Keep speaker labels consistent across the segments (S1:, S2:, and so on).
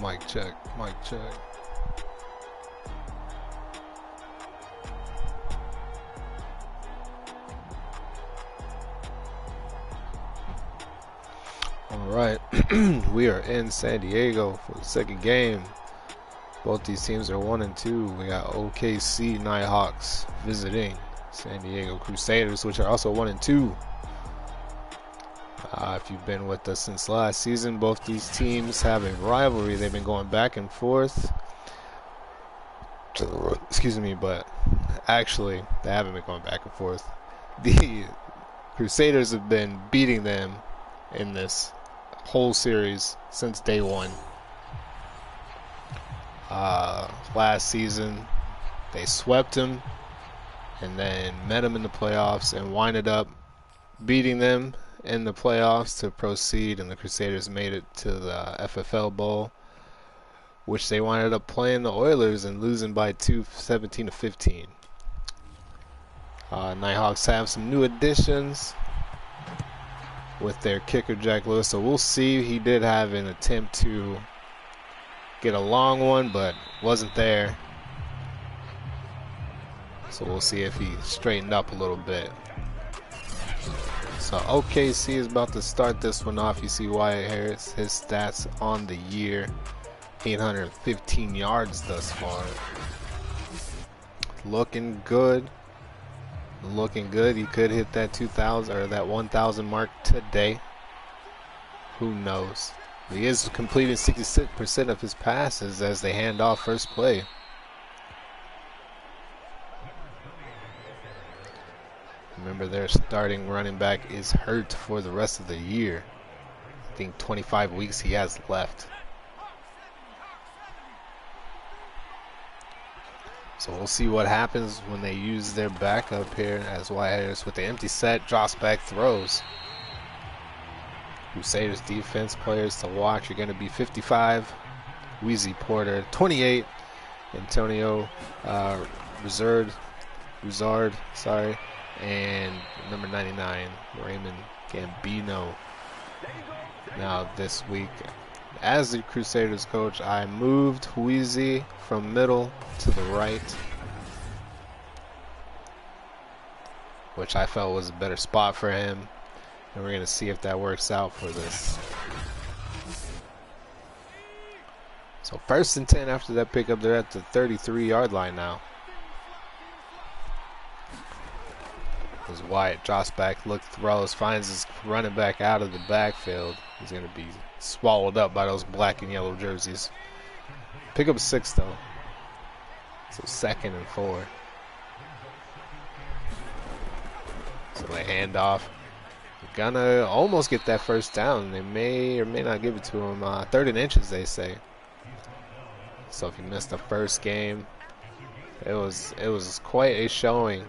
S1: Mic check, mic check. Alright, we are in San Diego for the second game. Both these teams are 1 and 2. We got OKC Nighthawks visiting San Diego Crusaders, which are also 1 and 2. If you've been with us since last season, both these teams have a rivalry. They've been going back and forth. Excuse me, but actually, they haven't been going back and forth. The Crusaders have been beating them in this whole series since day one. Last season, they swept them and then met them in the playoffs and winded up beating them in the playoffs to proceed, and the Crusaders made it to the FFL Bowl, which they winded up playing the Oilers and losing by 17-15. Nighthawks have some new additions with their kicker Jack Lewis, so we'll see. He did have an attempt to get a long one, but wasn't there. So we'll see if he straightened up a little bit. So OKC is about to start this one off. You see Wyatt Harris, his stats on the year, 815 yards thus far. Looking good. Looking good. He could hit that 2,000 or that 1,000 mark today. Who knows? He is completing 66% of his passes as they hand off first play. Remember, their starting running back is hurt for the rest of the year. I think 25 weeks he has left. So we'll see what happens when they use their backup here, as Wyatt Harris with the empty set drops back, throws. Crusaders defense players to watch are going to be 55, Wheezy Porter, 28, Antonio Rizard, sorry, and number 99, Raymond Gambino. Now this week, as the Crusaders coach, I moved Wheezy from middle to the right, which I felt was a better spot for him. And we're going to see if that works out for this. So 1st and 10 after that pickup. They're at the 33-yard line now. As Wyatt drops back, throws, finds his running back out of the backfield. He's going to be swallowed up by those black and yellow jerseys. Pick up 6 though. So 2nd and 4. So they hand off. Gonna almost get that first down. They may or may not give it to him. 3rd and inches, they say. So if you missed the first game, it was quite a showing.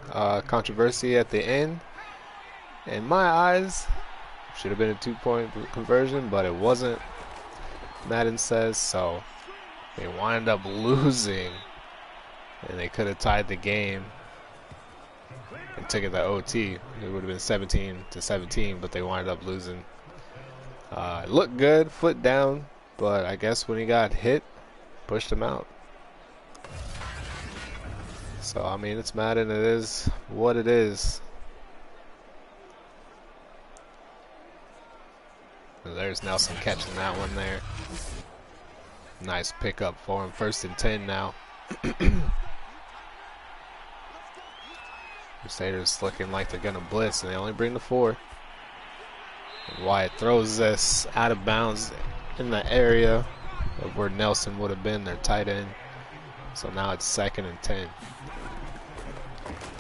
S1: Controversy at the end. In my eyes, should have been a 2-point conversion, but it wasn't. Madden says so. They wind up losing, and they could have tied the game and took it to OT. It would have been 17-17, but they wind up losing. It looked good, foot down, but I guess when he got hit, pushed him out. So I mean, it's Madden. It is what it is. And there's Nelson catching that one there. Nice pickup for him. 1st and 10 now. Crusaders looking like they're gonna blitz, and they only bring the 4. And Wyatt throws this out of bounds in the area of where Nelson would have been, their tight end. So now it's 2nd and 10.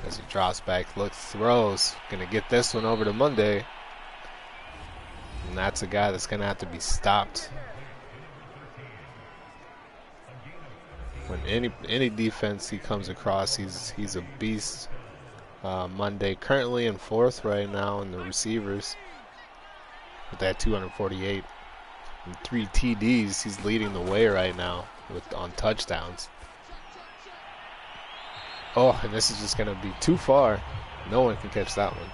S1: As he drops back, throws. Gonna get this one over to Monday. And that's a guy that's gonna have to be stopped. When any defense he comes across, he's a beast. Monday currently in 4th right now in the receivers with that 248 and 3 TDs. He's leading the way right now on touchdowns. Oh, and this is just going to be too far. No one can catch that one.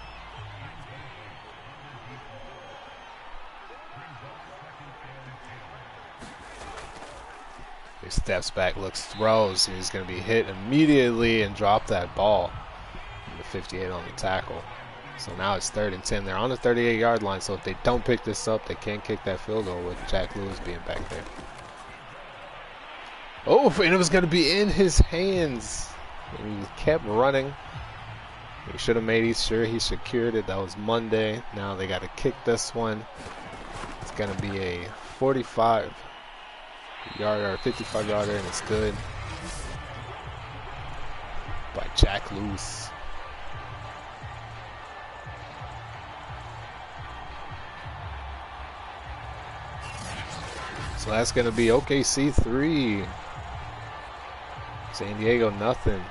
S1: He steps back, looks, throws, and he's going to be hit immediately and drop that ball. The 58 on the tackle. So now it's 3rd and 10. They're on the 38-yard line, so if they don't pick this up, they can't kick that field goal with Jack Lewis being back there. Oh, and it was going to be in his hands. And he kept running. He should have made sure he secured it. That was Monday. Now they got to kick this one. It's going to be a 45-yarder or 55-yarder, and it's good by Jack Lewis. So that's going to be OKC 3. San Diego nothing.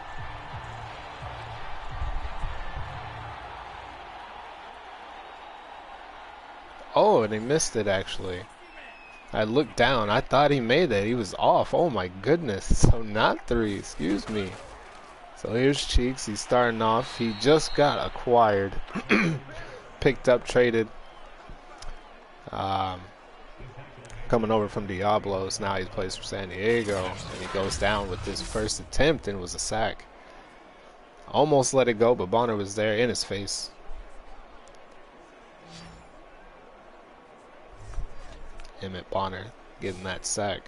S1: Oh, and he missed it actually. I looked down. I thought he made that. He was off. Oh my goodness. So not 3. Excuse me. So here's Cheeks. He's starting off. He just got acquired. Picked up, traded. Coming over from Diablos. Now he plays for San Diego. And he goes down with his first attempt and it was a sack. Almost let it go, but Bonner was there in his face. Emmett Bonner getting that sack.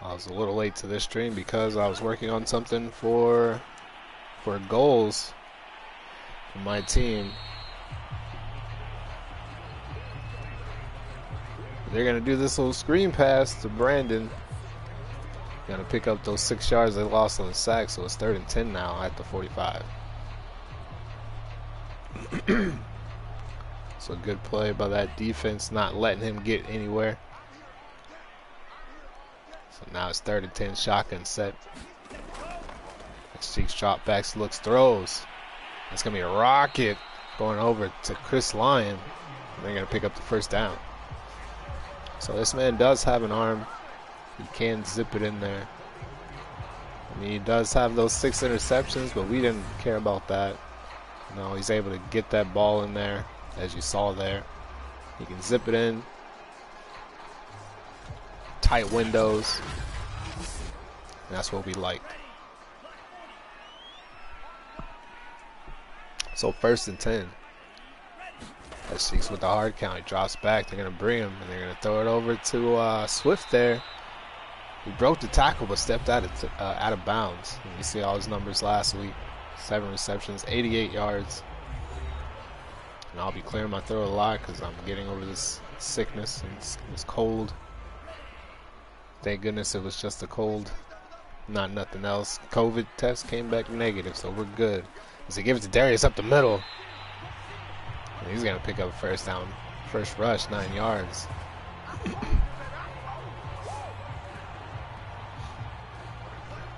S1: I was a little late to this stream because I was working on something for goals for my team. They're gonna do this little screen pass to Brandon. Gonna pick up those 6 yards they lost on the sack, so it's 3rd and 10 now at the 45. So good play by that defense, not letting him get anywhere. So now it's 3rd and 10, shotgun set. Cheeks drop backs, looks, throws. It's gonna be a rocket going over to Chris Lyon. They're gonna pick up the 1st down. So this man does have an arm. He can zip it in there. I mean, he does have those 6 interceptions, but we didn't care about that. No, he's able to get that ball in there, as you saw there. He can zip it in. Tight windows. And that's what we like. So 1st and 10. That's Cheeks with the hard count. He drops back. They're going to bring him, and they're going to throw it over to Swift there. He broke the tackle but stepped out of bounds. And you see all his numbers last week. 7 receptions, 88 yards. And I'll be clearing my throat a lot because I'm getting over this sickness and this cold. Thank goodness it was just a cold, not nothing else. COVID test came back negative, so we're good. As he gives it to Darius up the middle. And he's going to pick up a 1st down. First rush, 9 yards.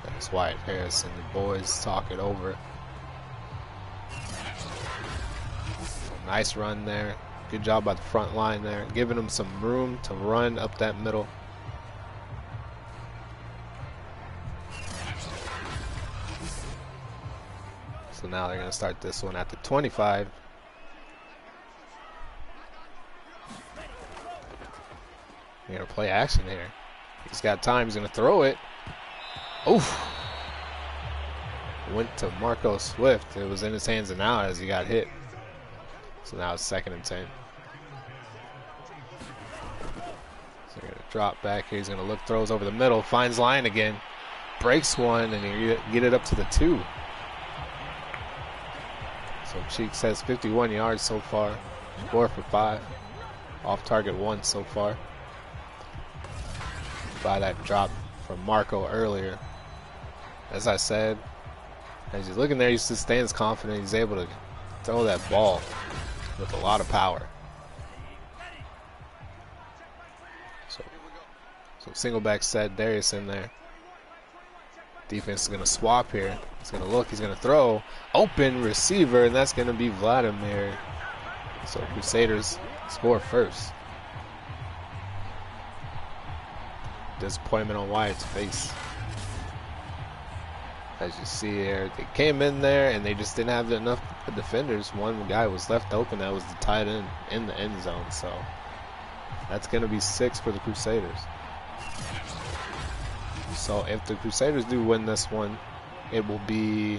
S1: That's Wyatt Harris and the boys talk it over. Nice run there. Good job by the front line there. Giving them some room to run up that middle. So now they're going to start this one at the 25. They're going to play action here. He's got time. He's going to throw it. Oof. Went to Marco Swift. It was in his hands and out as he got hit. So now it's 2nd and 10. So they're going to drop back here. He's going to look, throws over the middle, finds Lyon again, breaks one, and he get it up to the 2. So Cheeks has 51 yards so far, 4 for 5. Off target 1 so far. By that drop from Marco earlier. As I said, as he's looking there, he just stands confident. He's able to throw that ball with a lot of power. So single back set, Darius in there. Defense is going to swap here. He's going to look, he's going to throw. Open receiver, and that's going to be Vladimir. So Crusaders score first. Disappointment on Wyatt's face. As you see here, they came in there and they just didn't have enough defenders. One guy was left open. That was the tight end in the end zone. So that's going to be 6 for the Crusaders. So if the Crusaders do win this one, it will be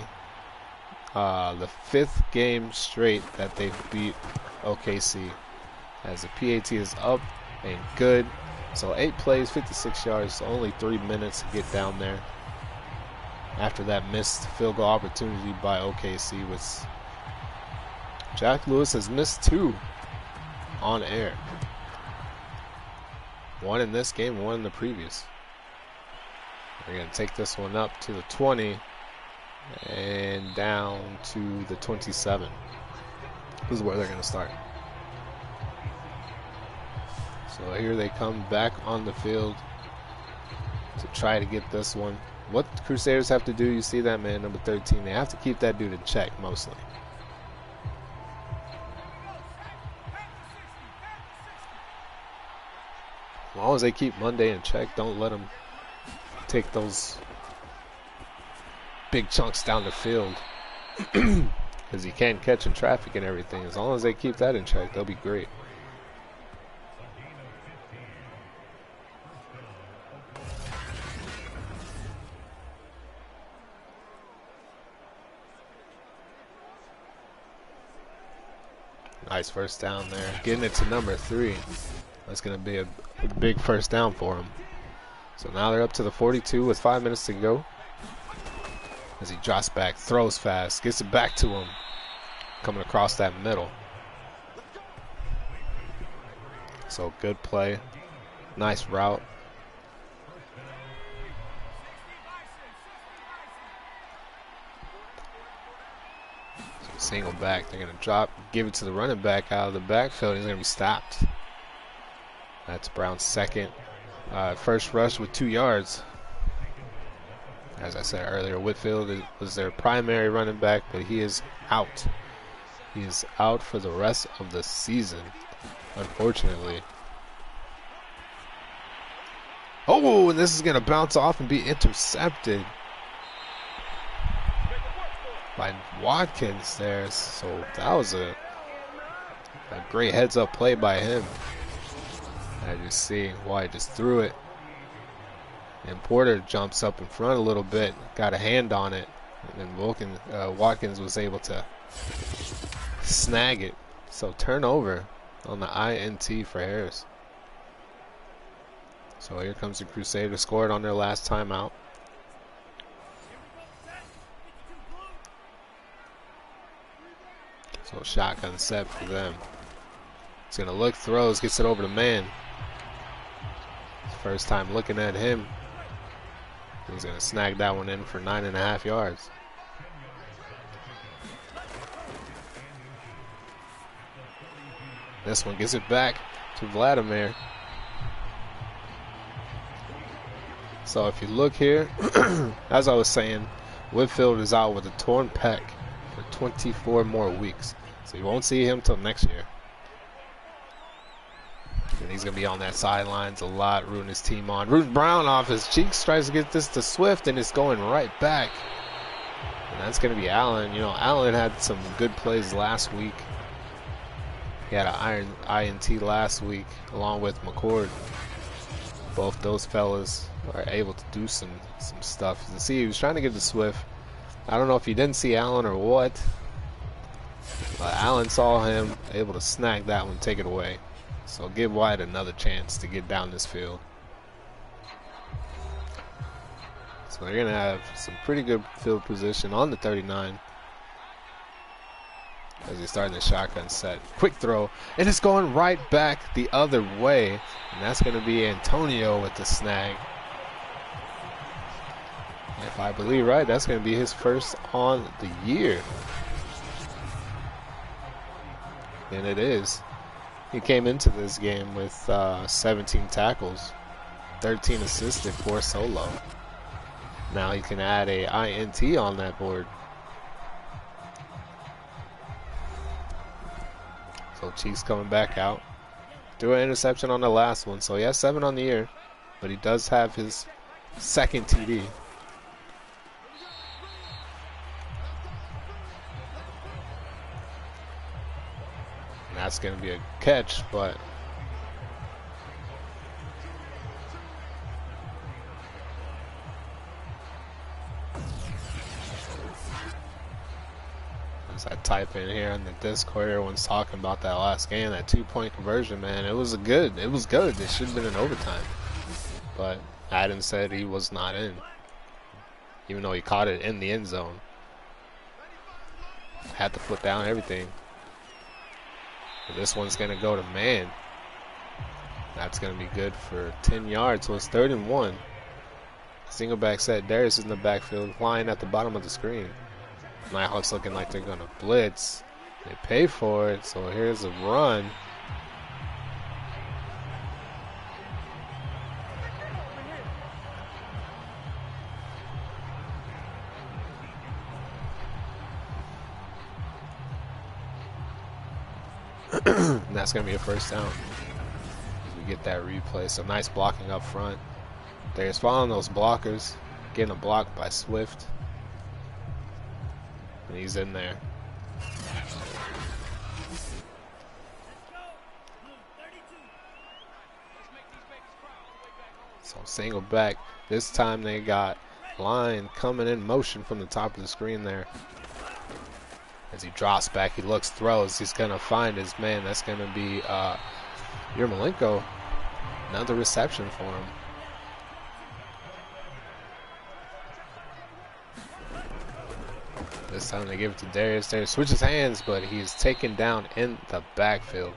S1: the 5th game straight that they've beat OKC. As the PAT is up and good. So 8 plays, 56 yards, only 3 minutes to get down there. After that missed field goal opportunity by OKC, with Jack Lewis has missed 2 on air. 1 in this game, 1 in the previous. They're going to take this one up to the 20 and down to the 27. This is where they're going to start. So here they come back on the field to try to get this one. What the Crusaders have to do, you see that man, number 13, they have to keep that dude in check mostly. As long as they keep Monday in check, don't let him take those big chunks down the field. Because he can catch in traffic and everything. As long as they keep that in check, they'll be great. Nice first down there. Getting it to number 3. That's going to be a big first down for him. So now they're up to the 42 with 5 minutes to go. As he drops back, throws fast, gets it back to him. Coming across that middle. So good play. Nice route. Single back, they're going to drop, give it to the running back out of the backfield. He's going to be stopped. That's Brown's second. First rush with 2 yards. As I said earlier, Whitfield was their primary running back, but he is out. He is out for the rest of the season, unfortunately. Oh, and this is going to bounce off and be intercepted by Watkins there. So that was a great heads-up play by him. As you see, White just threw it. And Porter jumps up in front a little bit, got a hand on it, and then Watkins was able to snag it. So turnover on the INT for Harris. So here comes the Crusaders, scored on their last timeout. So shotgun set for them. He's going to look, throws, gets it over to man. First time looking at him. He's going to snag that one in for 9.5 yards. This one gets it back to Vladimir. So if you look here, as I was saying, Whitfield is out with a torn pec for 24 more weeks. So you won't see him till next year. And he's going to be on that sidelines a lot, rooting his team on. Rooting Brown off his cheeks, tries to get this to Swift, and it's going right back. And that's going to be Allen. You know, Allen had some good plays last week. He had an INT last week, along with McCord. Both those fellas are able to do some stuff. You see, he was trying to get to Swift. I don't know if he didn't see Allen or what. But Allen saw him, able to snag that one, take it away. So give White another chance to get down this field. So they're going to have some pretty good field position on the 39. As he's starting the shotgun set. Quick throw, and it's going right back the other way. And that's going to be Antonio with the snag. If I believe right, that's going to be his first on the year. And it is. He came into this game with 17 tackles, 13 assisted, 4 solo. Now he can add a INT on that board. So Cheeks coming back out. Threw an interception on the last one, so he has 7 on the year, but he does have his second TD. That's going to be a catch, but as I type in here on the Discord, everyone's talking about that last game, that 2-point conversion, man. It was good. It should have been in overtime. But Adam said he was not in, even though he caught it in the end zone. Had the foot down, everything. But this one's going to go to man. That's going to be good for 10 yards. So it's 3rd and 1. Single back set. Darius is in the backfield, flying at the bottom of the screen. Nighthawks looking like they're going to blitz. They pay for it, so here's a run. And that's going to be a first down. We get that replay. So nice blocking up front. There's following those blockers. Getting a block by Swift. And he's in there. So single back. This time they got line coming in motion from the top of the screen there. As he drops back, he looks, throws. He's going to find his man. That's going to be Yermolenko. Another reception for him. This time they give it to Darius. Darius switches hands, but he's taken down in the backfield.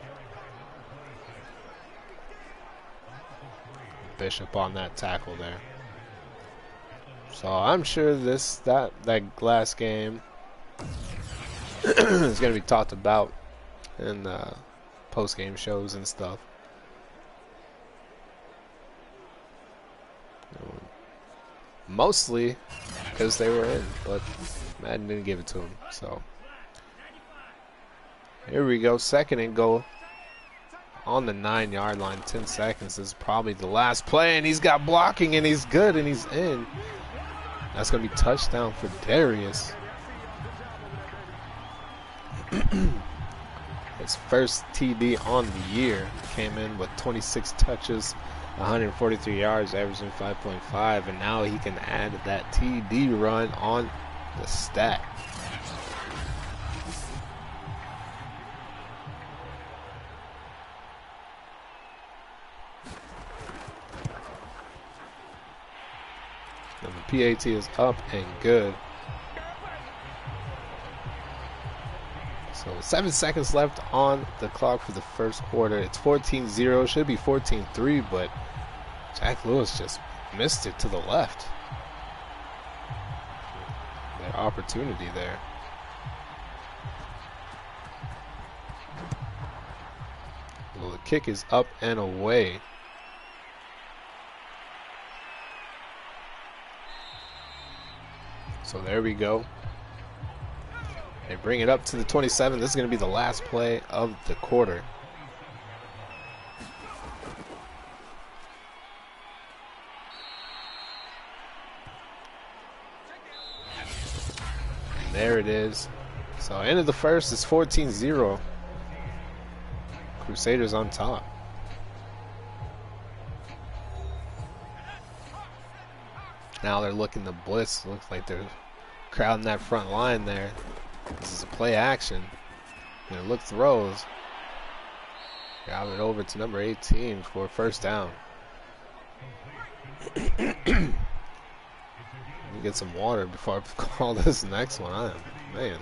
S1: Bishop on that tackle there. So I'm sure that last game is going to be talked about in post-game shows and stuff. Mostly because they were in, but Madden didn't give it to him. So here we go, 2nd and goal on the 9-yard line. 10 seconds is probably the last play, and he's got blocking, and he's good, and he's in. That's going to be touchdown for Darius. His first TD on the year. Came in with 26 touches, 143 yards, averaging 5.5, and now he can add that TD run on the stat. And the PAT is up and good. So 7 seconds left on the clock for the first quarter. It's 14-0, should be 14-3, but Jack Lewis just missed it to the left. Their opportunity there. Well, the kick is up and away. So there we go. They bring it up to the 27. This is going to be the last play of the quarter. And there it is. So end of the first is 14-0. Crusaders on top. Now they're looking to blitz. Looks like they're crowding that front line there. This is a play action. And look, throws. Got it over to number 18 for a first down. Let me get some water before I call this next one. Man.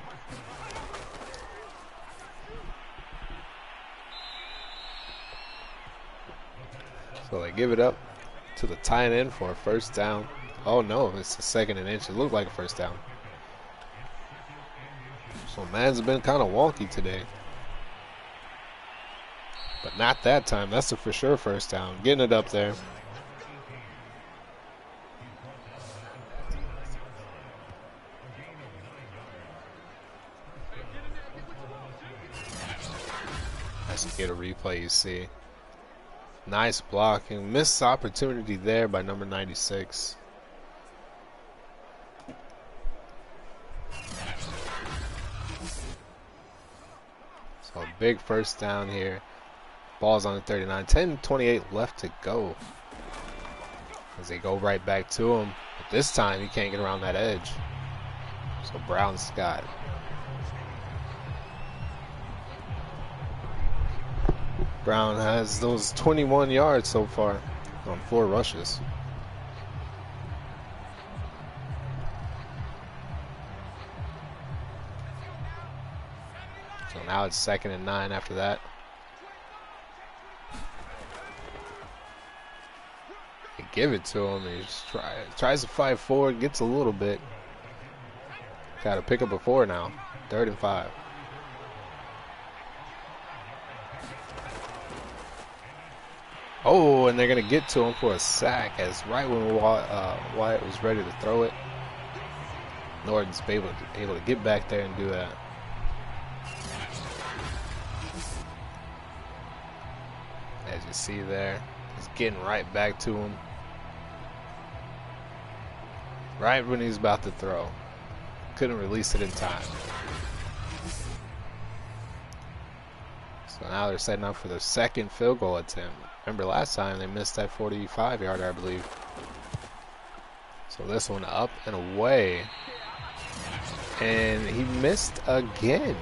S1: So they give it up to the tight end for a first down. Oh no, it's a 2nd and inch. It looked like a first down. So man's been kind of wonky today. But not that time. That's a for sure first down. Getting it up there. Let's get a replay, you see. Nice blocking. Missed opportunity there by number 96. So a big first down here. Ball's on the 39. 10:28 left to go. As they go right back to him. But this time he can't get around that edge. So Brown's got it. Brown has those 21 yards so far on 4 rushes. So now it's 2nd and 9 after that. They give it to him. He just tries to fight forward, gets a little bit. Got to pick up a 4 now. 3rd and 5. Oh, and they're going to get to him for a sack as right when Wyatt was ready to throw it. Norton's able to get back there and do that. As you see there, he's getting right back to him. Right when he's about to throw. Couldn't release it in time. So now they're setting up for their 2nd field goal attempt. Remember last time they missed that 45-yarder, I believe. So this one up and away. And he missed again.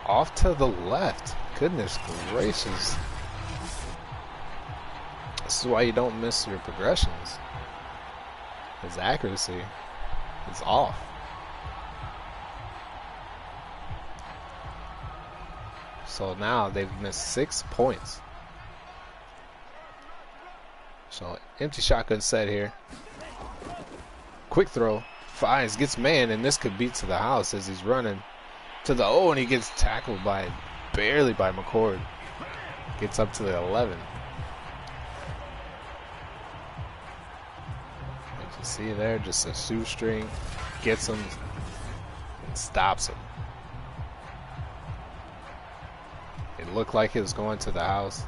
S1: Off to the left. Goodness gracious. This is why you don't miss your progressions. His accuracy is off. So now they've missed 6 points. So empty shotgun set here. Quick throw. Finds, gets man, and this could beat to the house as he's running to the and he gets tackled barely by McCord. Gets up to the 11. As you see there, just a shoestring. Gets him and stops him. It looked like he was going to the house.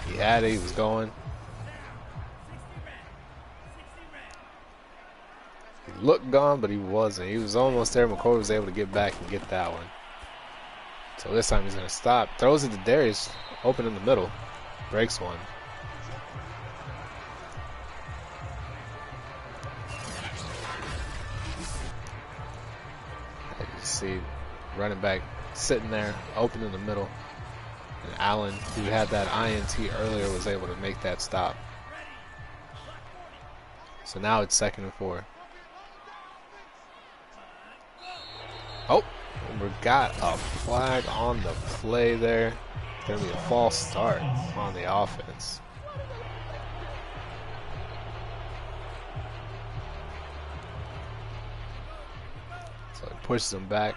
S1: He had it, he was going. He looked gone, but he wasn't. He was almost there. McCoy was able to get back and get that one. So this time he's going to stop. Throws it to Darius, open in the middle. Breaks one. As you see, running back sitting there, open in the middle. And Allen, who had that INT earlier, was able to make that stop. So now it's 2nd and 4. Oh, and we got a flag on the play there. Going to be a false start on the offense. So it pushes them back.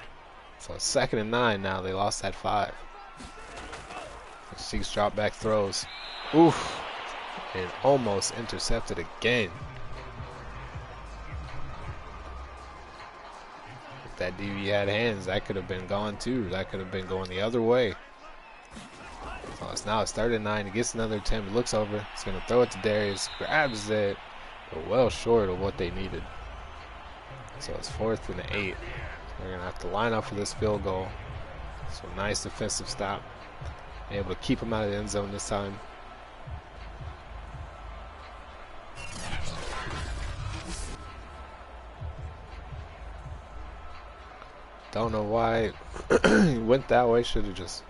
S1: So 2nd and 9 now. They lost that 5. Six drop back throws. Oof. And almost intercepted again. If that DB had hands, that could have been gone too. That could have been going the other way. So now it's 3rd and 9. He gets another attempt. He looks over. He's going to throw it to Darius. Grabs it. But well short of what they needed. So it's 4th and 8. They're going to have to line up for this field goal. So nice defensive stop. Able to keep him out of the end zone this time. Don't know why he went that way. Should have just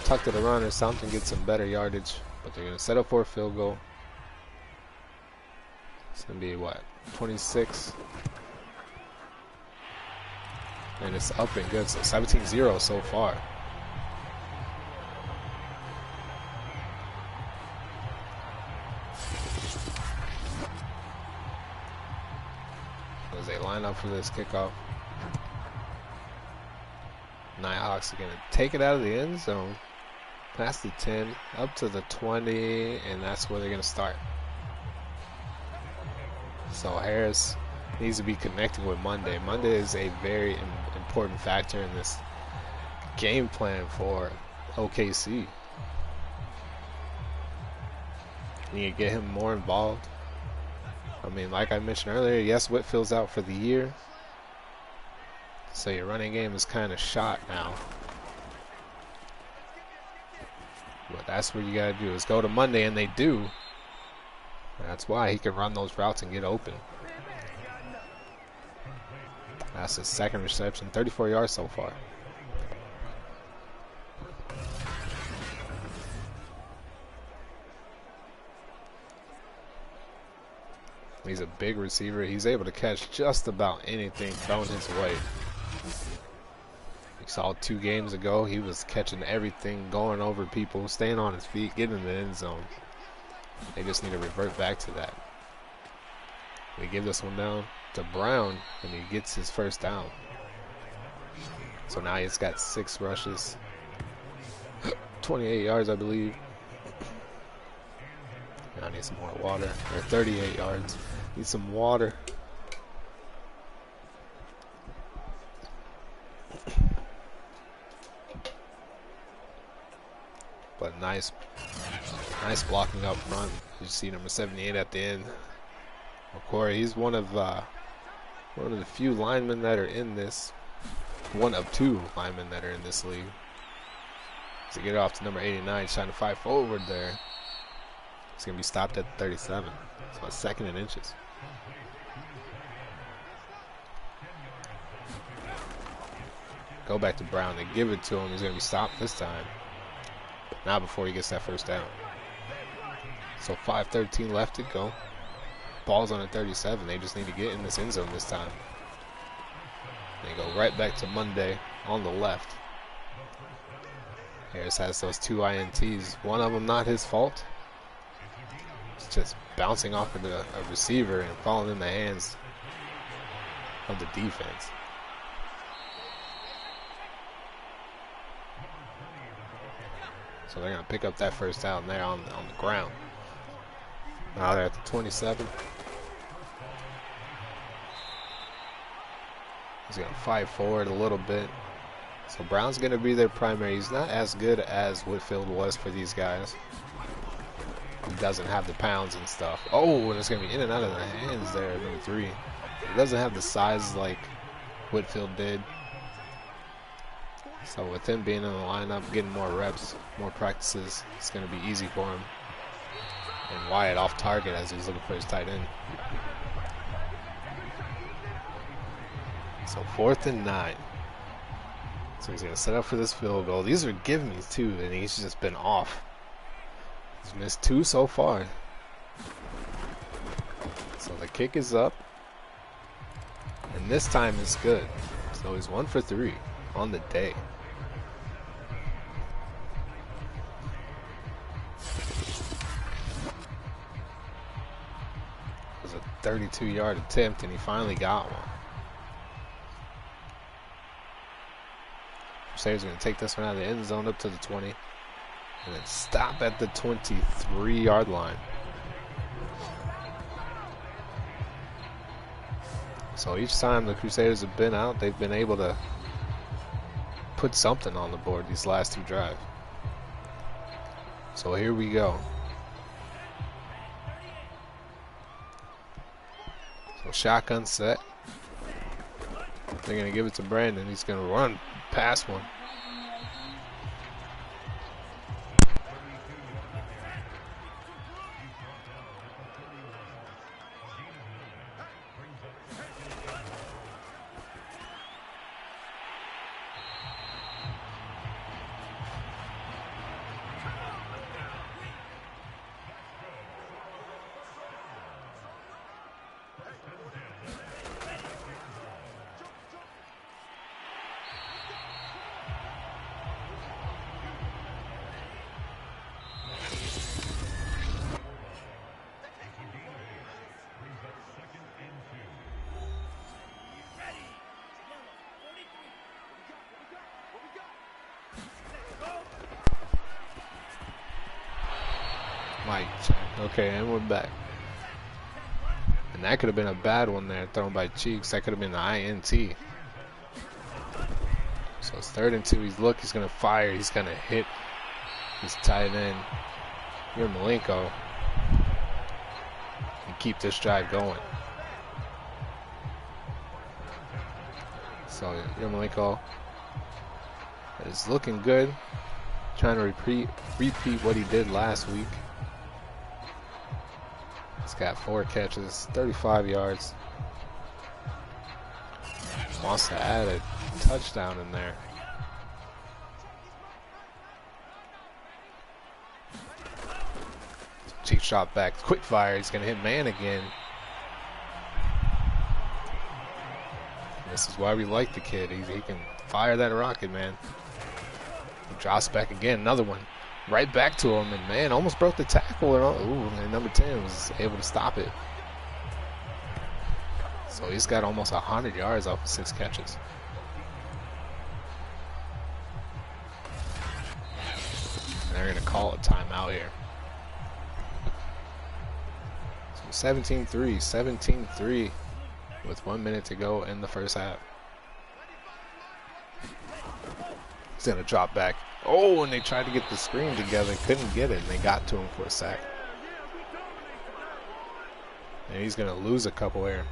S1: tucked it around or something, get some better yardage. But they're going to set up for a field goal. It's going to be what? 26. And it's up and good. So 17-0 so far. As they line up for this kickoff. Nighthawks are going to take it out of the end zone. Past the 10, up to the 20, and that's where they're going to start. So Harris needs to be connecting with Monday. Monday is a very important factor in this game plan for OKC. Need to get him more involved. I mean, like I mentioned earlier, yes, Whitfield's out for the year. So your running game is kind of shot now. But that's what you got to do, is go to Monday, and they do. That's why he can run those routes and get open. That's his second reception, 34 yards so far. He's a big receiver. He's able to catch just about anything thrown his way. We saw 2 games ago, he was catching everything, going over people, staying on his feet, getting in the end zone. They just need to revert back to that. We give this one down to Brown, and he gets his first down. So now he's got 6 rushes, 28 yards, I believe. Now I need some more water. Or 38 yards. Need some water. But nice blocking up front. You see number 78 at the end. Corey, he's one of the few linemen that are in this. One of 2 linemen that are in this league. So get it off to number 89, trying to fight forward there. It's going to be stopped at 37. So a second and inches. Go back to Brown. They give it to him. He's going to be stopped this time. Not before he gets that first down. So 5:13 left to go. Ball's on the 37. They just need to get in this end zone this time. They go right back to Monday on the left. Harris has those 2 INTs. One of them not his fault. It's just bouncing off of a receiver and falling in the hands of the defense. So they're going to pick up that first down there on the ground. Now they're at the 27. He's going to fight forward a little bit. So Brown's going to be their primary. He's not as good as Whitfield was for these guys. He doesn't have the pounds and stuff. Oh, and it's going to be in and out of the hands there, number 3. He doesn't have the size like Whitfield did. So with him being in the lineup, getting more reps, more practices, it's going to be easy for him. And Wyatt off target as he's looking for his tight end. So 4th and 9. So he's going to set up for this field goal. These are give me's too, and he's just been off. He's missed 2 so far. So the kick is up. And this time is good. So he's 1 for 3 on the day. It was a 32-yard attempt, and he finally got one. Crusaders are going to take this one out of the end zone up to the 20. And then stop at the 23-yard line. So each time the Crusaders have been out, they've been able to put something on the board these last 2 drives. So here we go. So shotgun set. They're going to give it to Brandon. He's going to run past one. Mic check. Okay, and we're back. And that could have been a bad one there, thrown by Cheeks. That could have been the INT. So it's 3rd and 2. He's going to fire. He's going to hit his tight end, Malenko. and keep this drive going. So Yarmolenko is looking good, trying to repeat what he did last week. He's got 4 catches, 35 yards. Wants to add a touchdown in there. Cheap shot back, quick fire. He's gonna hit man again. This is why we like the kid. He can fire that rocket, man. He drops back again, another one. Right back to him, and man, almost broke the tackle. And number 10 was able to stop it. So he's got almost 100 yards off of 6 catches. And they're going to call a timeout here. So 17-3, 17-3 with 1 minute to go in the first half. He's going to drop back. Oh, and they tried to get the screen together. Couldn't get it, and they got to him for a sack. And he's going to lose a couple here.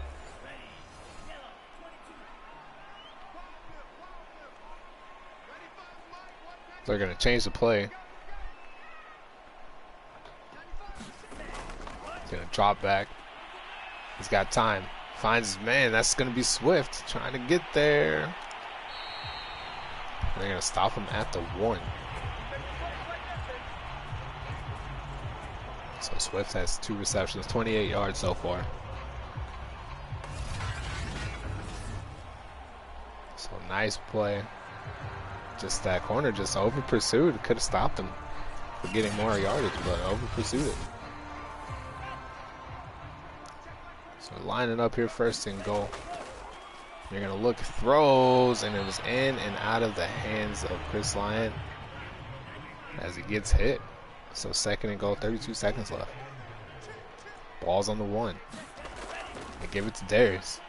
S1: They're going to change the play. He's going to drop back. He's got time. Finds his man. That's going to be Swift trying to get there. They're going to stop him at the 1. So Swift has 2 receptions, 28 yards so far. So nice play. Just that corner just over pursued. Could have stopped him for getting more yardage, but over pursued it. So lining up here, 1st and goal. You're going to look, throws, and it was in and out of the hands of Chris Lyon as he gets hit. So 2nd and goal, 32 seconds left. Ball's on the 1. They give it to Darius.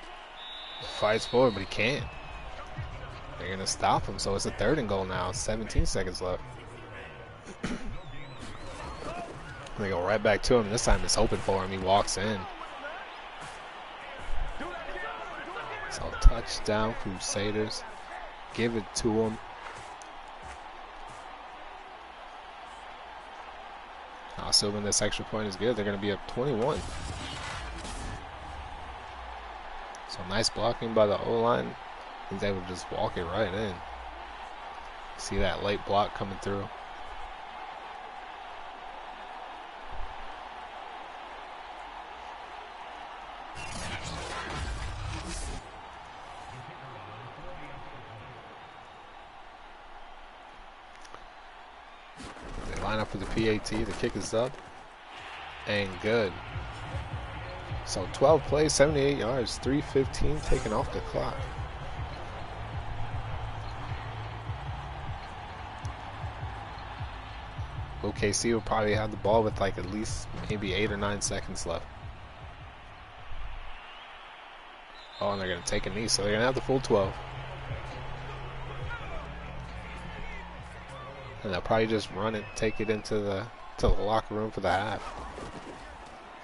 S1: Fights forward, but he can't. They're going to stop him, so it's a 3rd and goal now. 17 seconds left. They go right back to him. This time it's open for him. He walks in. So touchdown, Crusaders. Give it to him. Assuming this extra point is good, they're going to be up 21. So nice blocking by the O-line. He's able to just walk it right in. See that late block coming through. Line up for the PAT. The kick is up and good. So 12 plays, 78 yards, 3:15 taken off the clock. OKC will probably have the ball with like at least maybe 8 or 9 seconds left. Oh, and they're going to take a knee, so they're going to have the full 12. And they'll probably just run it, take it into the locker room for the half.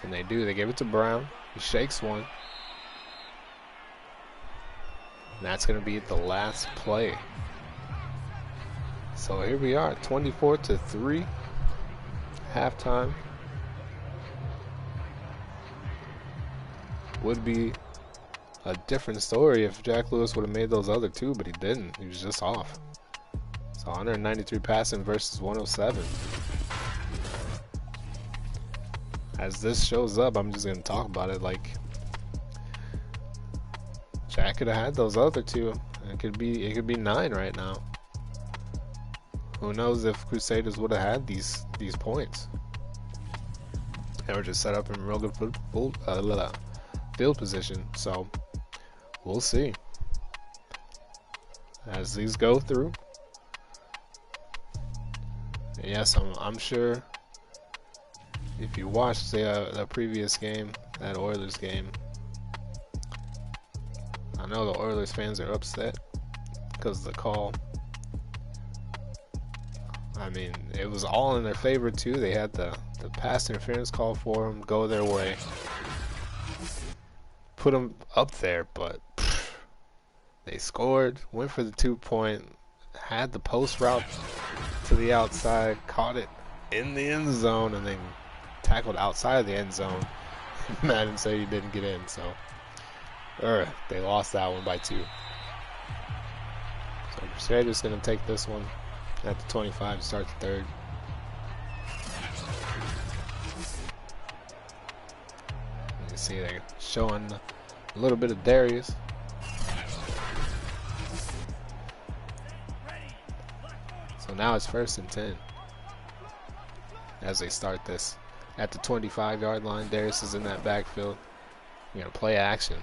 S1: And they do. They give it to Brown. He shakes one. And that's going to be the last play. So here we are, 24-3, halftime. Would be a different story if Jack Lewis would have made those other 2, but he didn't. He was just off. So 193 passing versus 107. As this shows up, I'm just going to talk about it. Like, Jack could have had those other 2. It could be 9 right now. Who knows if Crusaders would have had these points? They were just set up in real good field position. So we'll see as these go through. Yes, I'm sure if you watched the previous game, that Oilers game, I know the Oilers fans are upset because of the call. I mean, it was all in their favor too. They had the pass interference call for them go their way. put them up there, but they scored, went for the 2-point, had the post route to the outside, caught it in the end zone, and then tackled outside of the end zone. Madden said he didn't get in, so they lost that one by 2. So Crusaders going to take this one at the 25 to start the third. You can see they're showing a little bit of Darius. So now it's 1st and 10 as they start this. At the 25-yard line, Darius is in that backfield. You're going to play action.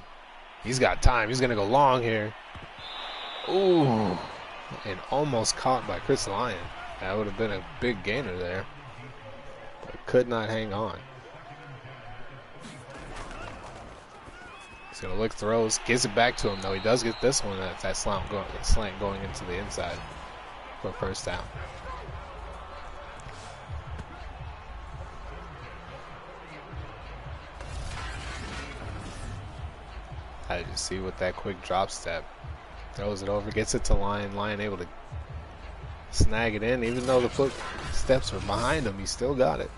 S1: He's got time. He's going to go long here. Ooh. And almost caught by Chris Lyon. That would have been a big gainer there. But could not hang on. He's going to look, throws, gives it back to him, though. He does get this one. That's that slant going into the inside for 1st down. How did you see with that quick drop step? Throws it over, gets it to Lyon. Lyon able to snag it in. Even though the footsteps were behind him, he still got it.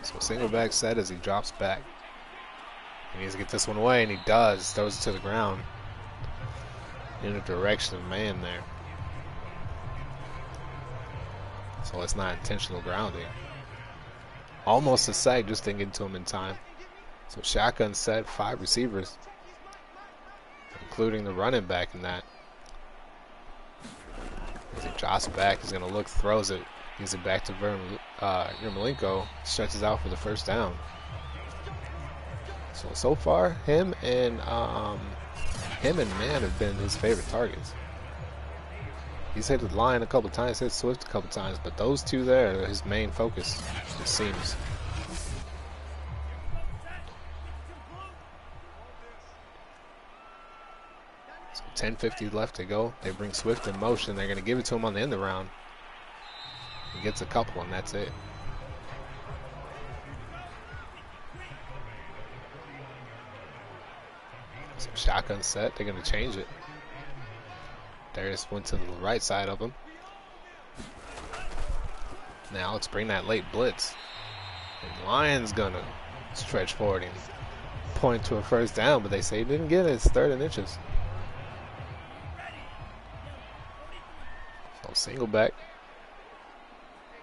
S1: So single back set as he drops back. He needs to get this one away, and he does. Throws it to the ground in the direction of man there. So it's not intentional grounding. Almost a sack, just didn't get to him in time. So shotgun set, 5 receivers, including the running back in that. As he drops back, he's going to look, throws it, gives it back to Yermolenko, stretches out for the 1st down. So far, him and Man have been his favorite targets. He's hit the line a couple times, hit Swift a couple times, but those two there are his main focus, it seems. So 10:50 left to go. They bring Swift in motion. They're going to give it to him on the end of the round. He gets a couple, and that's it. So shotgun set. They're going to change it. Darius went to the right side of him. Now let's bring that late blitz. And Lyon's gonna stretch forward and point to a 1st down, but they say he didn't get it. It's 3rd and inches. So single back.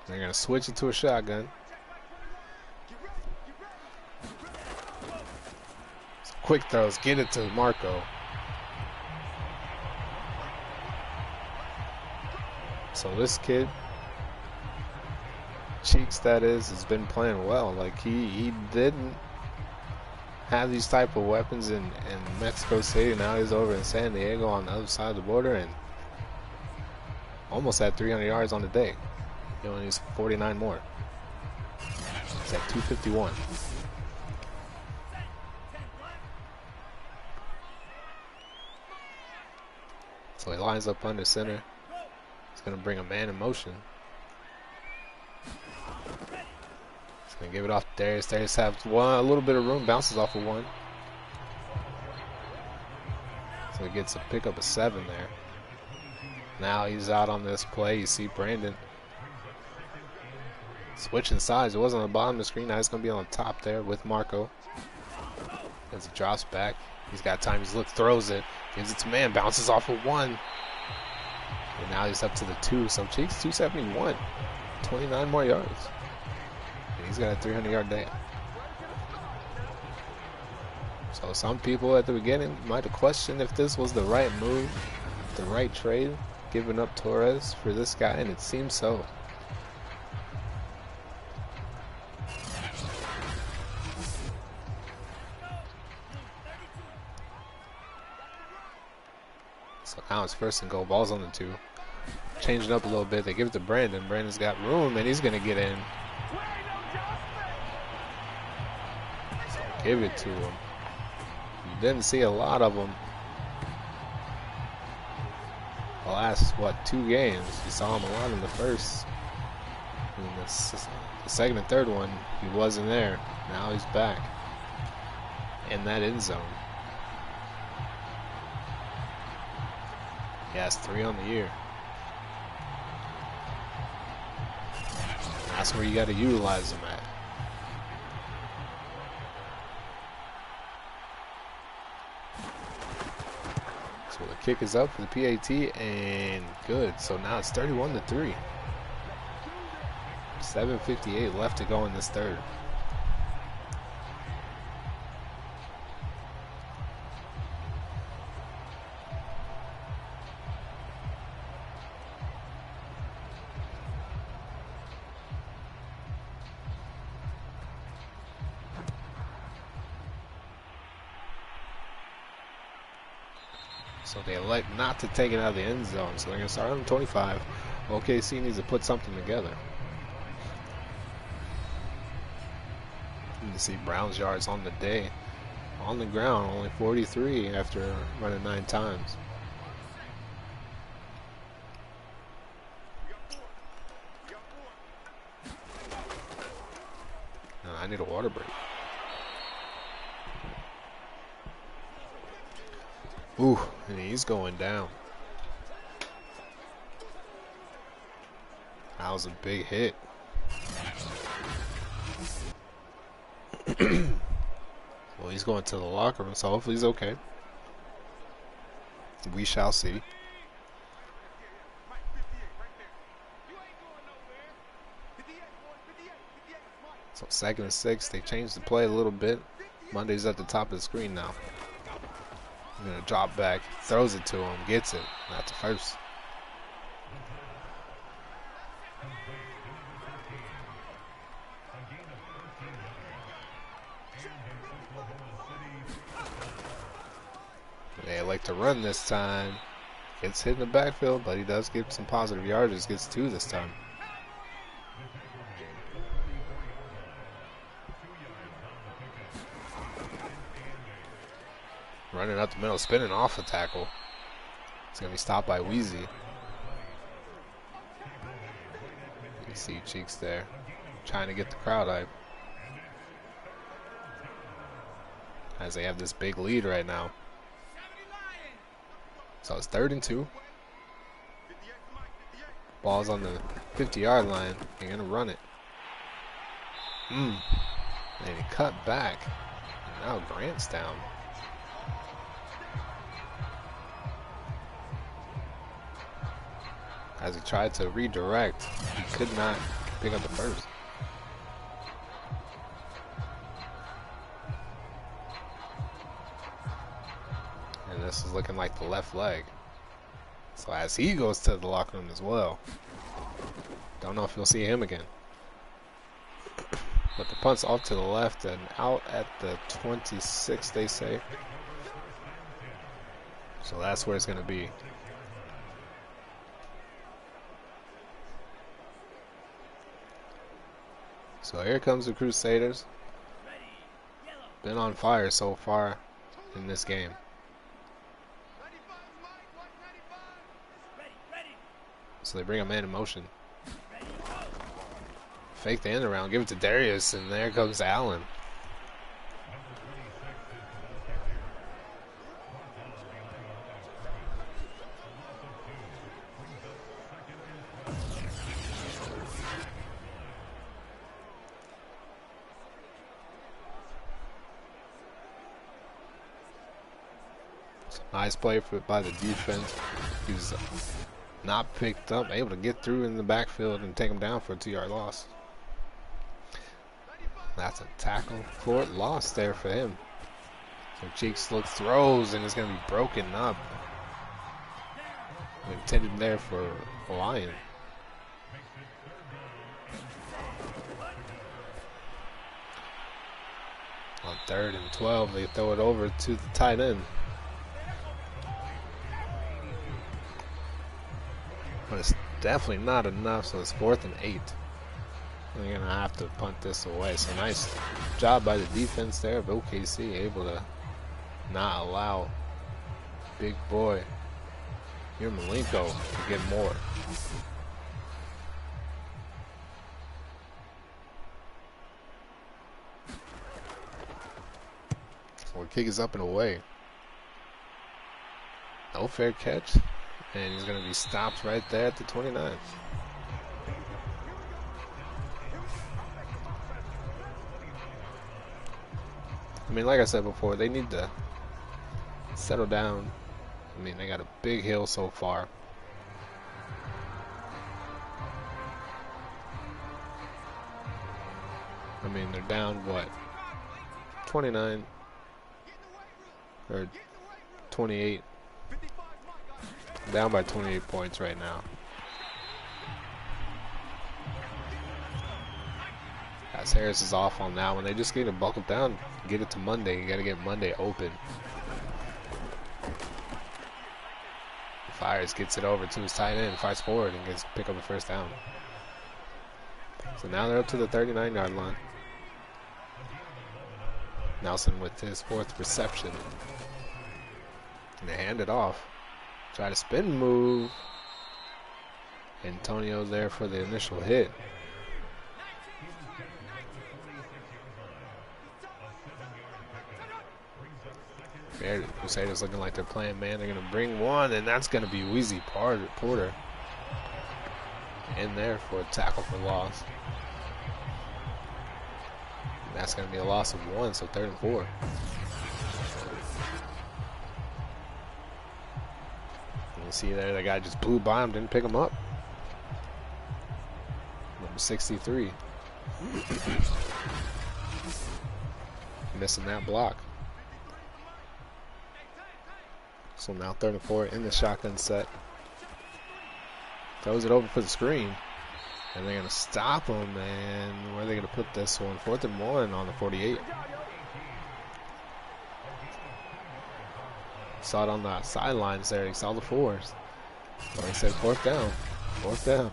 S1: They're gonna switch it to a shotgun. So quick throws, get it to Marco. So this kid, Cheeks that is, has been playing well. Like he didn't have these type of weapons in Mexico City. Now he's over in San Diego on the other side of the border and almost had 300 yards on the day. He only needs 49 more. He's at 251. So he lines up under center. He's going to bring a man in motion. He's going to give it off to Darius. Darius has a little bit of room, bounces off of 1. So he gets a pick up of 7 there. Now he's out on this play. You see Brandon switching sides. It wasn't on the bottom of the screen. Now he's going to be on the top there with Marco. As he drops back. He's got time. He's throws it. Gives it to man. Bounces off of 1. And now he's up to the 2. So Cheeks 271. 29 more yards. And he's got a 300-yard day. So some people at the beginning might have questioned if this was the right move, the right trade, giving up Torres for this guy, and it seems so. So now it's 1st and goal. Ball's on the 2. Changing up a little bit. They give it to Brandon. Brandon's got room, and he's going to get in. So give it to him. You didn't see a lot of them the last, 2 games. You saw him a lot in the first. And the second and third one, he wasn't there. Now he's back in that end zone. He has 3 on the year. That's where you got to utilize him at. So the kick is up for the PAT and good. So now it's 31-3. 7:58 left to go in this third. So they elect not to take it out of the end zone. So they're going to start on 25. OKC needs to put something together. You see Brown's yards on the day. On the ground, only 43 after running 9 times. I need a water break. Ooh, and he's going down. That was a big hit. Well, he's going to the locker room, so hopefully he's okay. We shall see. So 2nd and 6, they changed the play a little bit. Monday's at the top of the screen now. I'm going to drop back, throws it to him, gets it. That's the first. They like to run this time. Gets hit in the backfield, but he does get some positive yardage. Gets 2 this time. Running up the middle, spinning off a tackle. It's going to be stopped by Wheezy. You see Cheeks there, trying to get the crowd hype. As they have this big lead right now. So it's 3rd and 2. Ball's on the 50-yard line. They're going to run it. And he cut back. And now Grant's down. As he tried to redirect, he could not pick up the first. And this is looking like the left leg. So as he goes to the locker room as well. Don't know if you'll see him again. But the punt's off to the left and out at the 26, they say. So that's where it's going to be. So here comes the Crusaders. Been on fire so far in this game. So they bring a man in motion. Fake the end around, give it to Darius, and there comes Allen. Nice play by the defense. He was not picked up, able to get through in the backfield and take him down for a 2-yard loss. That's a tackle for loss there for him. So Cheeks looks, throws, and it's going to be broken up. Intended there for Lion. On 3rd and 12, they throw it over to the tight end. But it's definitely not enough, so it's 4th and 8. They're going to have to punt this away. So nice job by the defense there of OKC, able to not allow big boy here Malenko to get more. Well, kick is up and away. No fair catch. And he's going to be stopped right there at the 29. I mean, like I said before, they need to settle down. I mean, they got a big hill so far. I mean, they're down, what, 29 or 28. Down by 28 points right now. As Harris is off on that one. They just need to buckle down, get it to Monday. You got to get Monday open. Fires, gets it over to his tight end, fights forward, and gets pick up the first down. So now they're up to the 39-yard line. Nelson with his 4th reception. And they hand it off. Try to spin move. Antonio there for the initial hit. The Crusaders looking like they're playing man. They're going to bring one, and that's going to be Wheezy Porter in there for a tackle for loss. And that's going to be a loss of 1, so 3rd and 4. You see there, the guy just blew by him, didn't pick him up. Number 63. Missing that block. So now 3rd and 4 in the shotgun set. Throws it over for the screen. And they're going to stop him. And where are they going to put this one? 4th and 1 on the 48. Saw it on the sidelines there. He saw the 4s. So he said 4th down. 4th down.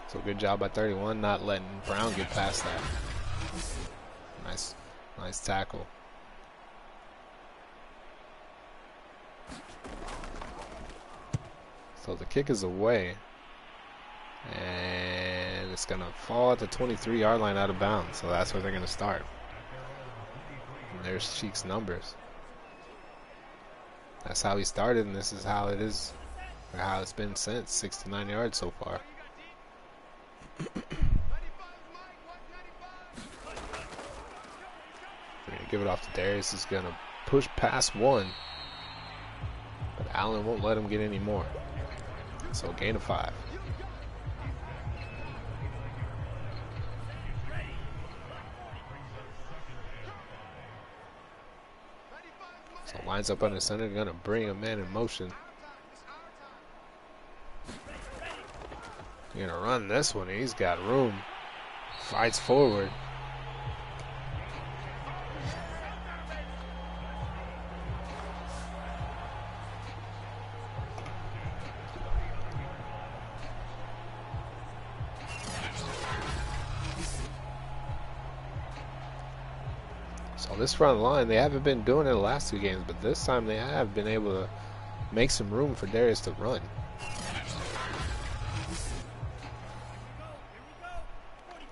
S1: So good job by 31 not letting Brown get past that. Nice tackle. So the kick is away. And it's going to fall at the 23-yard line out of bounds. So that's where they're going to start. And there's Cheek's numbers. That's how he started, and this is how it is, or how it's been since. 69 yards so far. Give it off to Darius. Is going to push past 1. But Allen won't let him get any more. So gain of 5. So lines up under center. Going to bring a man in motion. Going to run this one. He's got room. Fights forward. This front line, they haven't been doing it the last 2 games, but this time they have been able to make some room for Darius to run.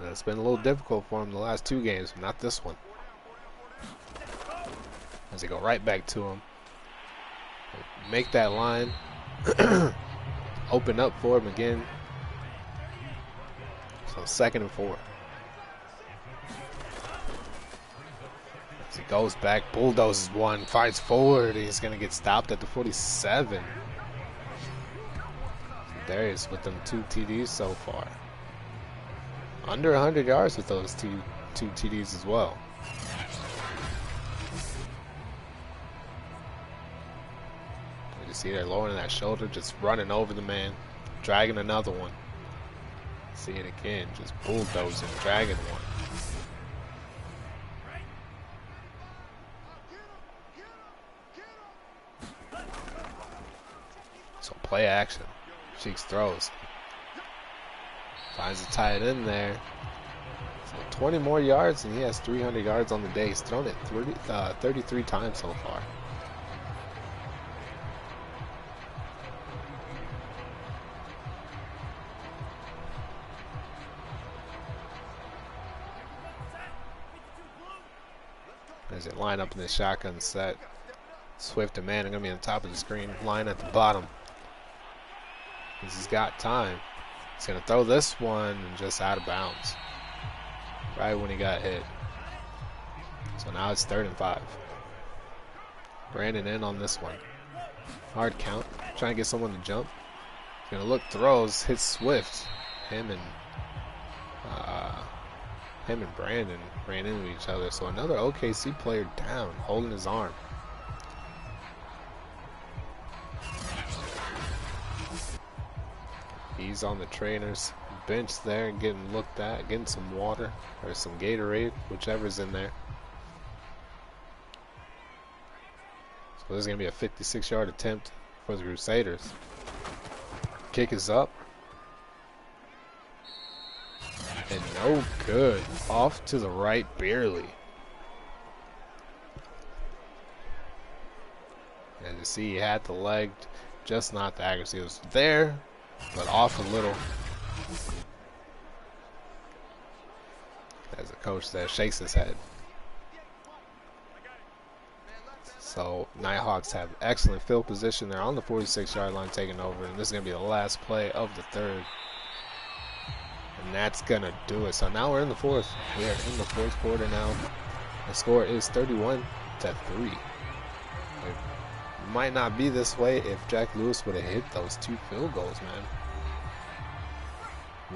S1: And it's been a little difficult for him the last 2 games, but not this one. As they go right back to him. Make that line. Open up for him again. So 2nd and 4. He goes back, bulldozes 1, fights forward. He's going to get stopped at the 47. Darius with them 2 TDs so far. Under 100 yards with those two TDs as well. You see they're lowering that shoulder, just running over the man, dragging another one. See it again, just bulldozing, dragging one. So play action. Cheeks throws. Finds a tight end there. So 20 more yards and he has 300 yards on the day. He's thrown it 33 times so far. As it line up in the shotgun set. Swift and Man are going to be on top of the screen. Line at the bottom. He's got time. He's going to throw this one just out of bounds. Right when he got hit. So now it's 3rd and 5. Brandon in on this one. Hard count. Trying to get someone to jump. Gonna look, throws, hits Swift. Him and Brandon ran into each other. So another OKC player down, holding his arm. He's on the trainer's bench there, getting looked at, getting some water or some Gatorade, whichever's in there. So this is gonna be a 56-yard attempt for the Crusaders. Kick is up. And no good. Off to the right, barely. As you see, he had the leg, just not the accuracy. It was there, but off a little. As the coach there shakes his head. So Nighthawks have excellent field position. They're on the 46-yard line taking over, and this is going to be the last play of the 3rd. And that's going to do it. So now we're in the 4th. We are in the 4th quarter now. The score is 31-3. It might not be this way if Jack Lewis would have hit those 2 field goals, man.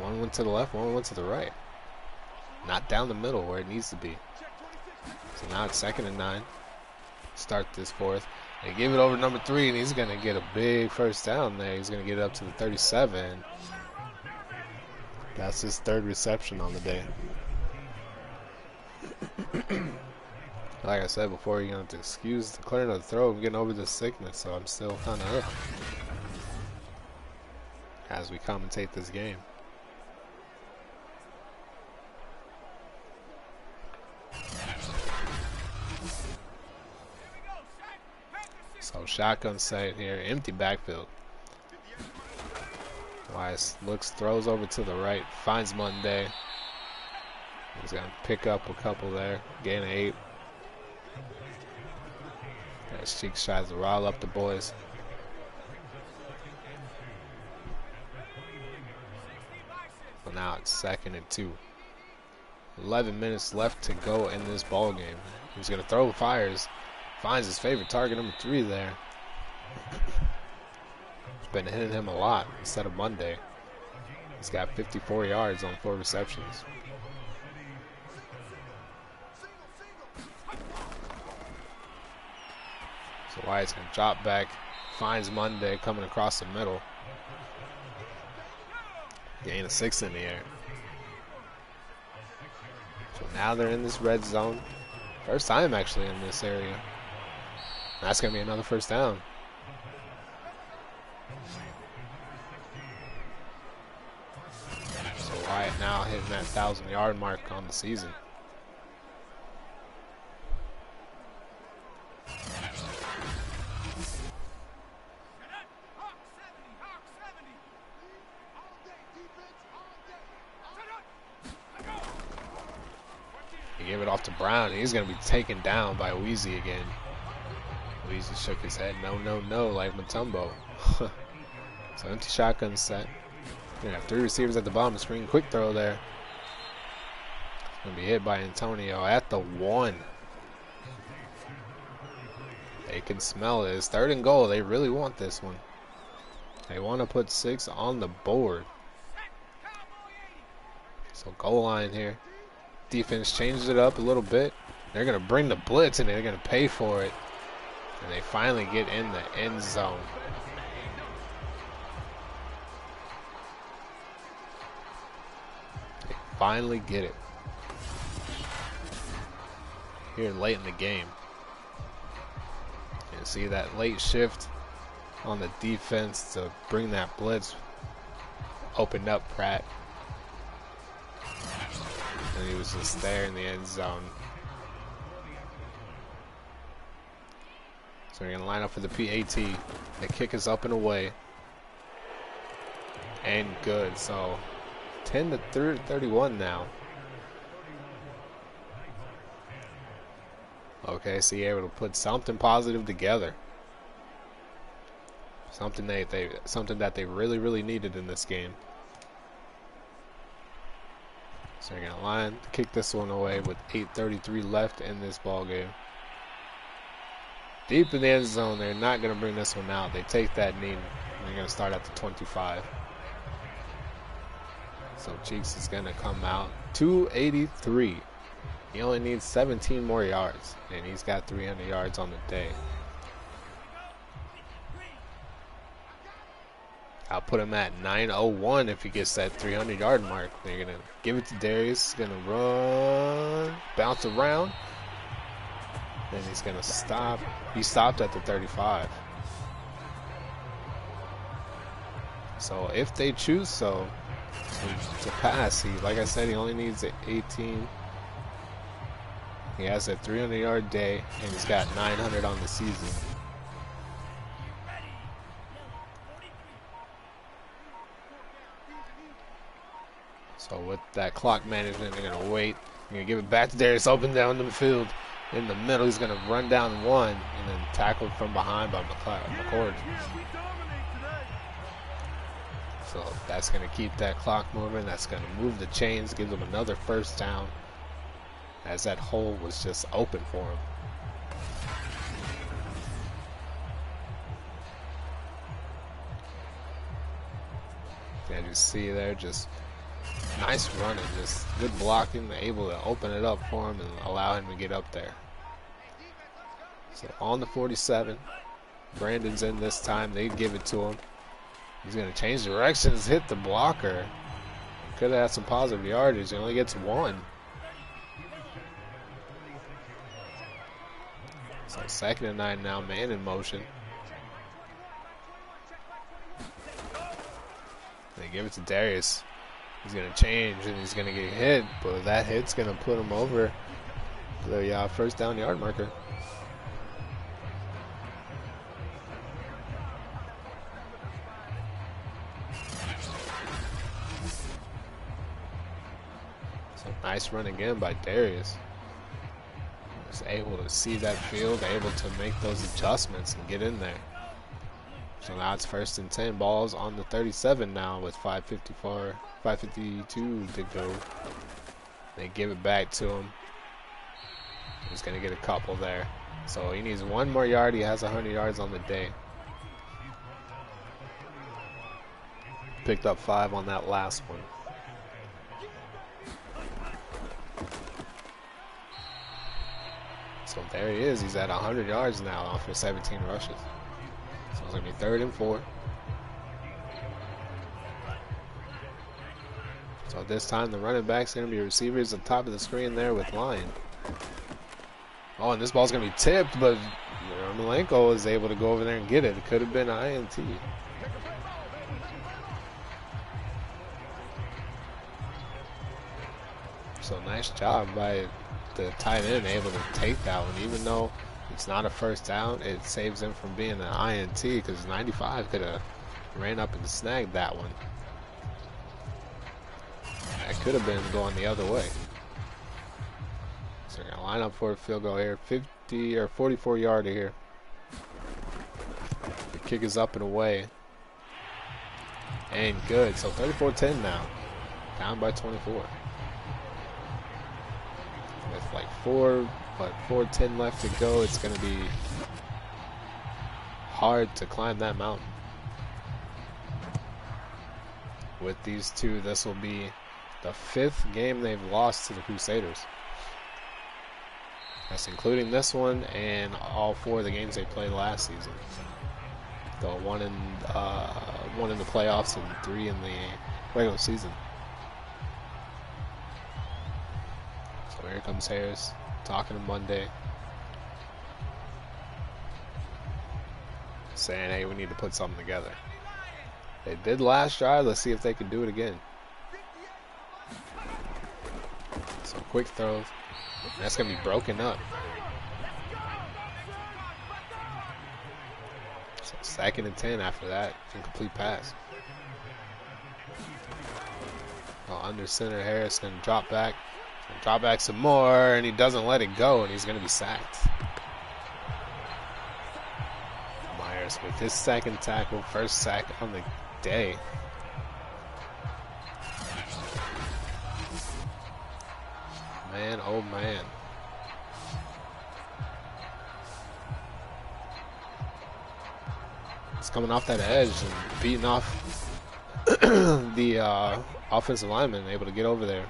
S1: One went to the left, one went to the right. Not down the middle where it needs to be. So now it's 2nd and 9. Start this 4th. They give it over number 3, and he's going to get a big first down there. He's going to get it up to the 37. That's his 3rd reception on the day. Like I said before, you're going to have to excuse the clearing of the throat. I'm getting over this sickness, so I'm still kind of up as we commentate this game. So shotgun set here, empty backfield. Wise looks, throws over to the right, finds Monday. He's going to pick up a couple there, gain 8. As Cheeks tries to rile up the boys. Well, now it's 2nd and 2. 11 minutes left to go in this ball game. He's going to throw, fires, finds his favorite target, number 3 there. He's been hitting him a lot instead of Monday. He's got 54 yards on 4 receptions. So Wyatt's going to drop back, finds Monday coming across the middle. Gain a 6 in the air. So now they're in this red zone. First time actually in this area. That's going to be another first down. So Wyatt now hitting that 1,000-yard mark on the season. He gave it off to Brown. He's going to be taken down by Weezy again. Weezy shook his head. No, no, no, like Mutombo. So empty shotgun set. You're going to have 3 receivers at the bottom of the screen. Quick throw there. Going to be hit by Antonio at the 1. They can smell it. It's 3rd and goal. They really want this one. They want to put 6 on the board. So goal line here. Defense changes it up a little bit. They're going to bring the blitz and they're going to pay for it. And they finally get in the end zone. They finally get it. Here late in the game. You see that late shift on the defense to bring that blitz. Opened up Pratt. And he was just there in the end zone. So we're going to line up for the PAT. The kick is up and away. And good. So 10-31 now. Okay, so you're able to put something positive together. Something that they really needed in this game. So you're gonna line kick this one away with 8:33 left in this ball game. Deep in the end zone, they're not gonna bring this one out. They take that knee. And they're gonna start at the 25. So Cheeks is gonna come out 283. He only needs 17 more yards, and he's got 300 yards on the day. I'll put him at 901 if he gets that 300-yard mark. They're going to give it to Darius. He's going to run, bounce around. Then he's going to stop. He stopped at the 35. So if they choose to pass, like I said, he only needs 18. He has a 300-yard day, and he's got 900 on the season. So with that clock management, they're going to wait. They're going to give it back to Darius, open down the field. In the middle, he's going to run down one and then tackled from behind by McCord. So that's going to keep that clock moving. That's going to move the chains, give them another first down, as that hole was just open for him. As you see there, just nice running, just good blocking, able to open it up for him and allow him to get up there. So on the 47, Brandon's in this time. They give it to him. He's going to change directions, hit the blocker. Could have had some positive yardage. He only gets one. So 2nd and 9 now, man in motion. They give it to Darius. He's going to change and he's going to get hit, but that hit's going to put him over the first down yard marker. So nice run again by Darius. Was able to see that field, able to make those adjustments and get in there. So now it's 1st and 10. Balls on the 37 now with 5:52 to go. They give it back to him. He's going to get a couple there. So he needs one more yard. He has 100 yards on the day. Picked up 5 on that last one. So there he is. He's at 100 yards now after 17 rushes. So it's going to be 3rd and 4. So this time the running back's going to be receivers at the top of the screen there with line. Oh, and this ball's going to be tipped, but Malenko was able to go over there and get it. It could have been an INT. So nice job by the tight end, able to take that one. Even though it's not a first down, it saves him from being an INT, because 95 could have ran up and snagged that one. That could have been going the other way. So we're going to line up for a field goal here. 50 or 44 yarder here. The kick is up and away. And good. So 34-10 now. Down by 24. With like 4:10 left to go, it's going to be hard to climb that mountain. With these two, this will be the 5th game they've lost to the Crusaders. That's including this one and all 4 of the games they played last season. The one in the playoffs and 3 in the regular season. So here comes Harris talking to Monday, saying, hey, we need to put something together. They did last drive. Let's see if they can do it again. So quick throws. That's going to be broken up. So 2nd and 10 after that. Incomplete pass. Well, under center, Harris going to drop back. Drop back some more, and he doesn't let it go, and he's going to be sacked. Darius with his second tackle, first sack on the day. Man, oh man. It's coming off that edge and beating off the offensive lineman, able to get over there.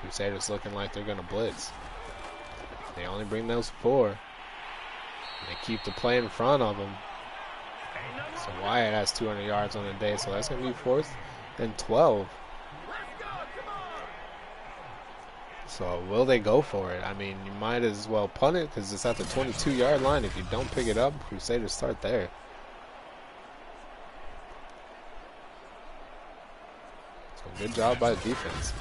S1: Crusaders looking like they're going to blitz. They only bring those 4. They keep the play in front of them. So Wyatt has 200 yards on the day, so that's going to be 4th and 12. So will they go for it? I mean, you might as well punt it because it's at the 22-yard line. If you don't pick it up, Crusaders start there. So good job by the defense.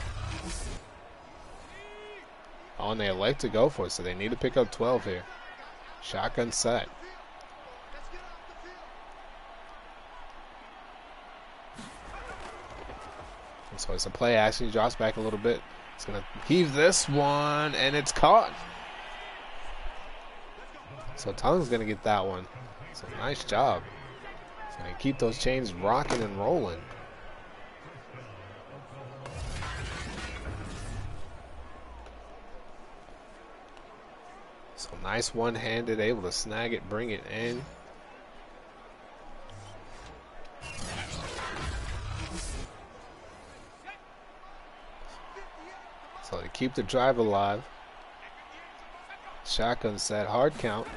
S1: Oh, and they elect to go for it, so they need to pick up 12 here. Shotgun set. So it's a play action. He drops back a little bit. He's going to heave this one, and it's caught. So Tongue's going to get that one. So nice job. He's going to keep those chains rocking and rolling. So nice one-handed, able to snag it, bring it in. So they keep the drive alive. Shotgun set, hard count.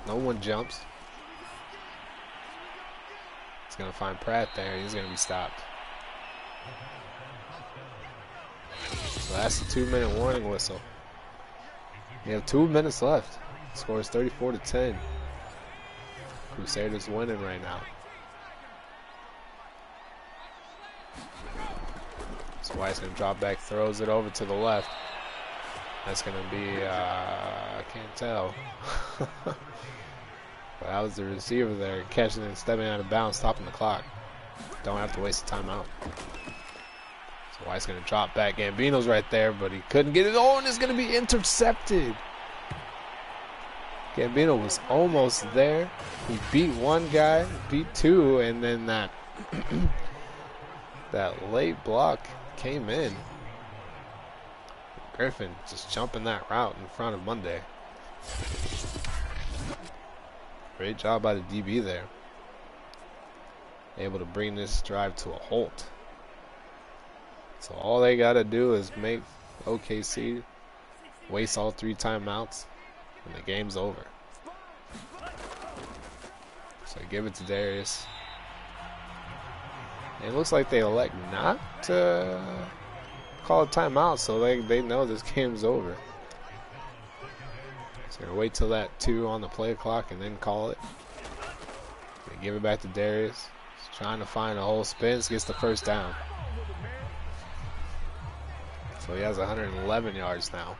S1: No one jumps. He's going to find Pratt there. He's going to be stopped. So that's the 2-minute warning whistle. We have 2 minutes left. Score is 34-10. Crusaders winning right now. So White's going to drop back, throws it over to the left. That's going to be, I can't tell. But that was the receiver there, catching and stepping out of bounds, stopping the clock. Don't have to waste the timeout. So White's going to drop back. Gambino's right there, but he couldn't get it. Oh, and it's going to be intercepted. Gambino was almost there. He beat one guy, beat 2, and then that that late block came in. Griffin just jumping that route in front of Monday. Great job by the DB there. Able to bring this drive to a halt. So all they got to do is make OKC waste all 3 timeouts, and the game's over. So give it to Darius. And it looks like they elect not to call a timeout, so they know this game's over. So they're gonna wait till that 2 on the play clock and then call it. They give it back to Darius. He's trying to find a hole, spins, gets the first down. So he has 111 yards now.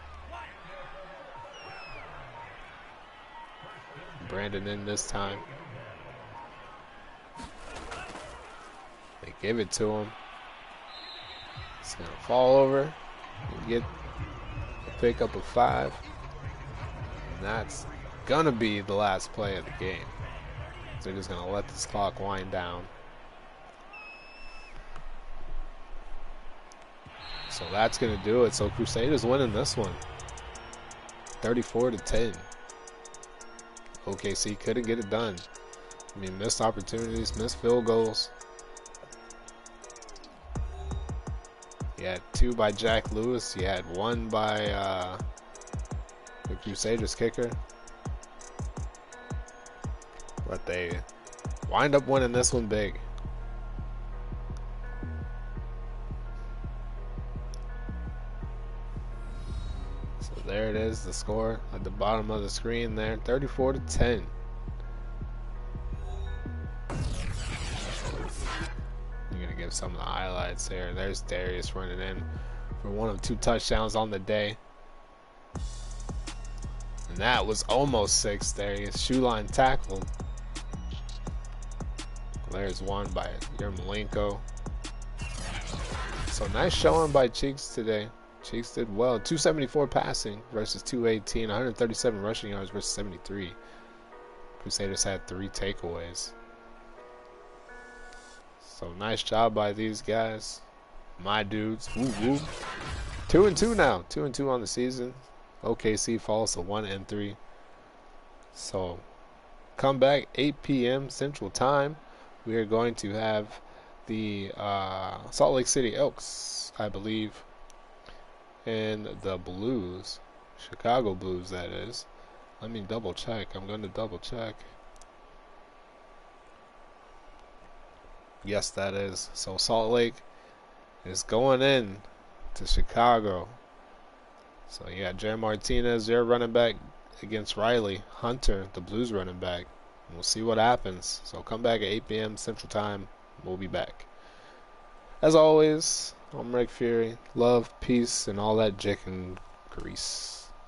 S1: Brandon in this time. They give it to him. It's going to fall over. Get a pickup of 5. And that's going to be the last play of the game. So they're just going to let this clock wind down. So that's going to do it. So Crusaders winning this one. 34-10. OKC couldn't get it done. I mean, missed opportunities, missed field goals. He had 2 by Jack Lewis. He had 1 by the Crusaders kicker. But they wind up winning this one big. So there it is, the score at the bottom of the screen there, 34-10. Give some of the highlights here. There's Darius running in for 1 of 2 touchdowns on the day. And that was almost 6 there. He has shoe line tackle. There's 1 by Yermolenko. So nice showing by Cheeks today. Cheeks did well. 274 passing versus 218. 137 rushing yards versus 73. Crusaders had 3 takeaways. So nice job by these guys. My dudes. Woo woo. 2-2 now. 2-2 on the season. OKC falls to 1-3. So come back 8 p.m. Central Time. We are going to have the Salt Lake City Elks, I believe, and the Blues, Chicago Blues, that is. Let me double check. I'm going to double check. Yes, that is. So Salt Lake is going in to Chicago. So you got Jerry Martinez, their running back, against Riley Hunter, the Blues running back. We'll see what happens. So come back at 8 p.m. Central Time. We'll be back. As always, I'm Rick Fury. Love, peace, and all that jick and grease.